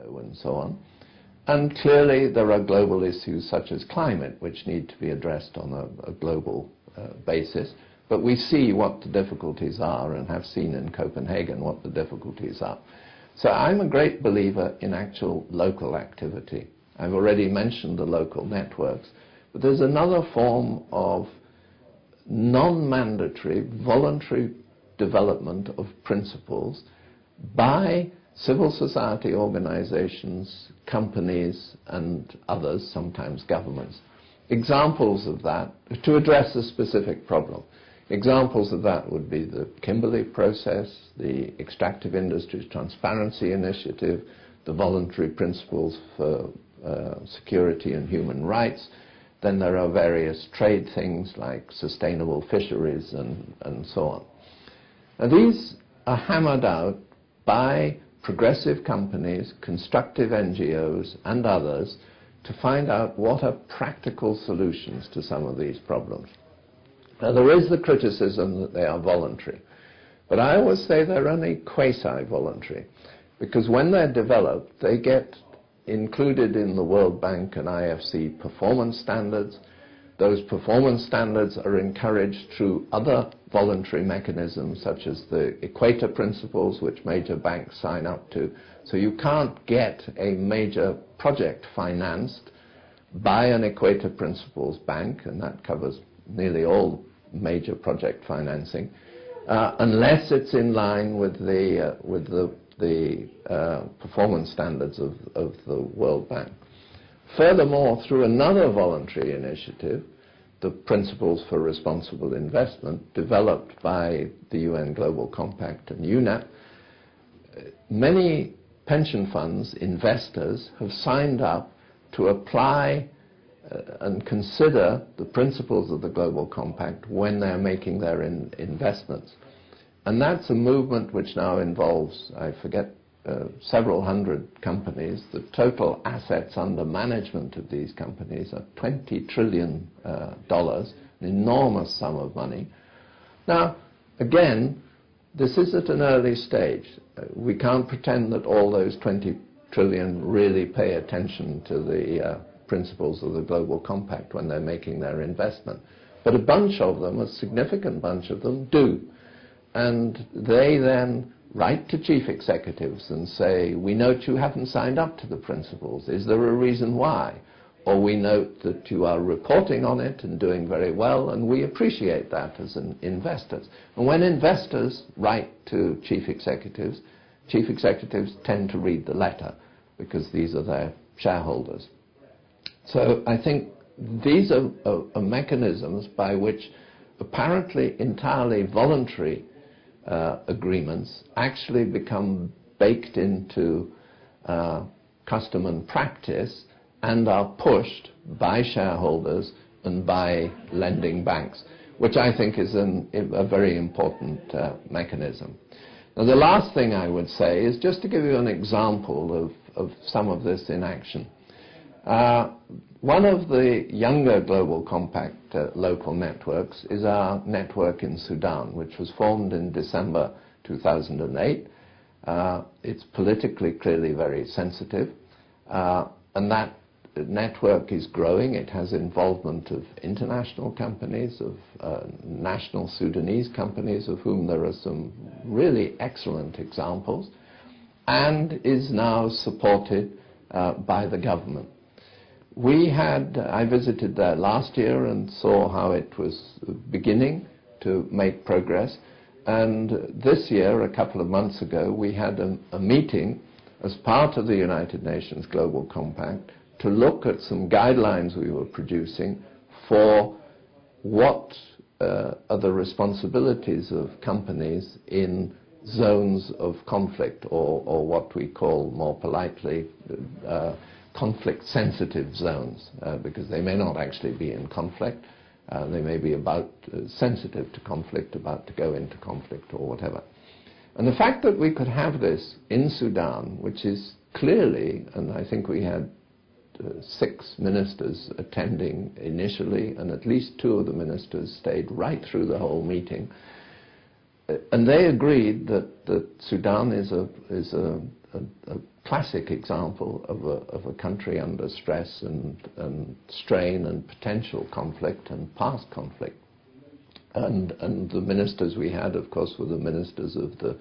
and so on. And clearly there are global issues such as climate, which need to be addressed on a global basis. But we see what the difficulties are and have seen in Copenhagen what the difficulties are. So I'm a great believer in actual local activity. I've already mentioned the local networks, but there's another form of non-mandatory, voluntary development of principles by civil society organizations, companies, and others, sometimes governments. Examples of that, to address a specific problem. Examples of that would be the Kimberley process, the Extractive Industries Transparency Initiative, the voluntary principles for security and human rights. Then there are various trade things like sustainable fisheries and so on. Now these are hammered out by progressive companies, constructive NGOs and others to find out what are practical solutions to some of these problems. Now there is the criticism that they are voluntary, but I always say they're only quasi-voluntary, because when they're developed they get included in the World Bank and IFC performance standards. Those performance standards are encouraged through other voluntary mechanisms such as the Equator Principles, which major banks sign up to. So you can't get a major project financed by an Equator Principles bank, and that covers nearly all major project financing, unless it's in line with the performance standards of the World Bank. Furthermore, through another voluntary initiative, the Principles for Responsible Investment, developed by the UN Global Compact and UNEP, many pension funds, investors, have signed up to apply and consider the principles of the Global Compact when they're making their investments. And that's a movement which now involves, I forget, several hundred companies. The total assets under management of these companies are $20 trillion, an enormous sum of money. Now, again, this is at an early stage. We can't pretend that all those 20 trillion really pay attention to the principles of the Global Compact when they're making their investment. But a bunch of them, a significant bunch of them, do. And they then write to chief executives and say, we note you haven't signed up to the principles. Is there a reason why? Or we note that you are reporting on it and doing very well, and we appreciate that as investors. And when investors write to chief executives tend to read the letter because these are their shareholders. So I think these are mechanisms by which apparently entirely voluntary agreements actually become baked into custom and practice and are pushed by shareholders and by lending banks, which I think is a very important mechanism. Now, the last thing I would say is just to give you an example of some of this in action. One of the younger Global Compact local networks is our network in Sudan, which was formed in December 2008. It's politically clearly very sensitive, and that network is growing. It has involvement of international companies, of national Sudanese companies, of whom there are some really excellent examples, and is now supported by the government. I visited there last year and saw how it was beginning to make progress. And this year, a couple of months ago, we had a meeting as part of the United Nations Global Compact to look at some guidelines we were producing for what are the responsibilities of companies in zones of conflict, or what we call more politely conflict-sensitive zones, because they may not actually be in conflict. They may be sensitive to conflict, about to go into conflict or whatever. And the fact that we could have this in Sudan, which is clearly, and I think we had 6 ministers attending initially, and at least 2 of the ministers stayed right through the whole meeting, and they agreed that Sudan is a classic example of a country under stress and strain and potential conflict and past conflict. And the ministers we had, of course, were the ministers of the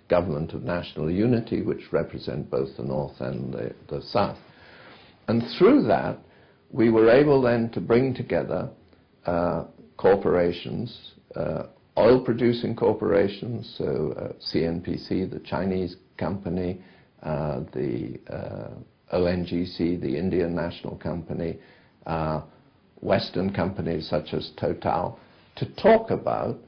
Government of National Unity, which represent both the North and the South. And through that, we were able then to bring together corporations, oil-producing corporations, so CNPC, the Chinese company, the ONGC, the Indian National Company, Western companies such as Total, to talk about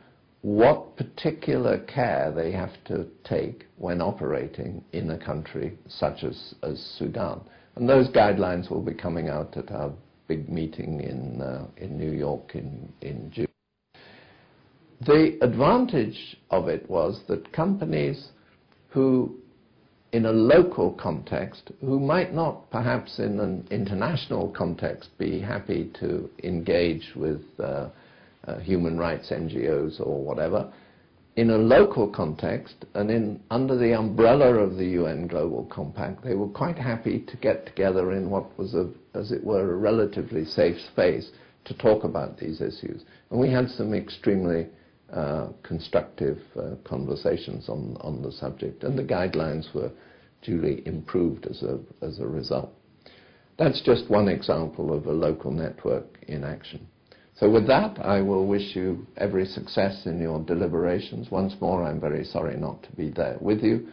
what particular care they have to take when operating in a country such as Sudan. And those guidelines will be coming out at our big meeting in New York in June. The advantage of it was that companies who, in a local context, who might not perhaps in an international context be happy to engage with human rights NGOs or whatever, in a local context and under the umbrella of the UN Global Compact, they were quite happy to get together in what was, as it were, a relatively safe space to talk about these issues. And we had some extremely constructive conversations on the subject, and the guidelines were duly improved as a result. That's just one example of a local network in action. So with that, I will wish you every success in your deliberations. Once more, I'm very sorry not to be there with you.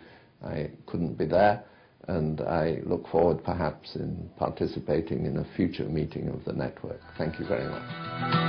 I couldn't be there, and I look forward perhaps in participating in a future meeting of the network. Thank you very much.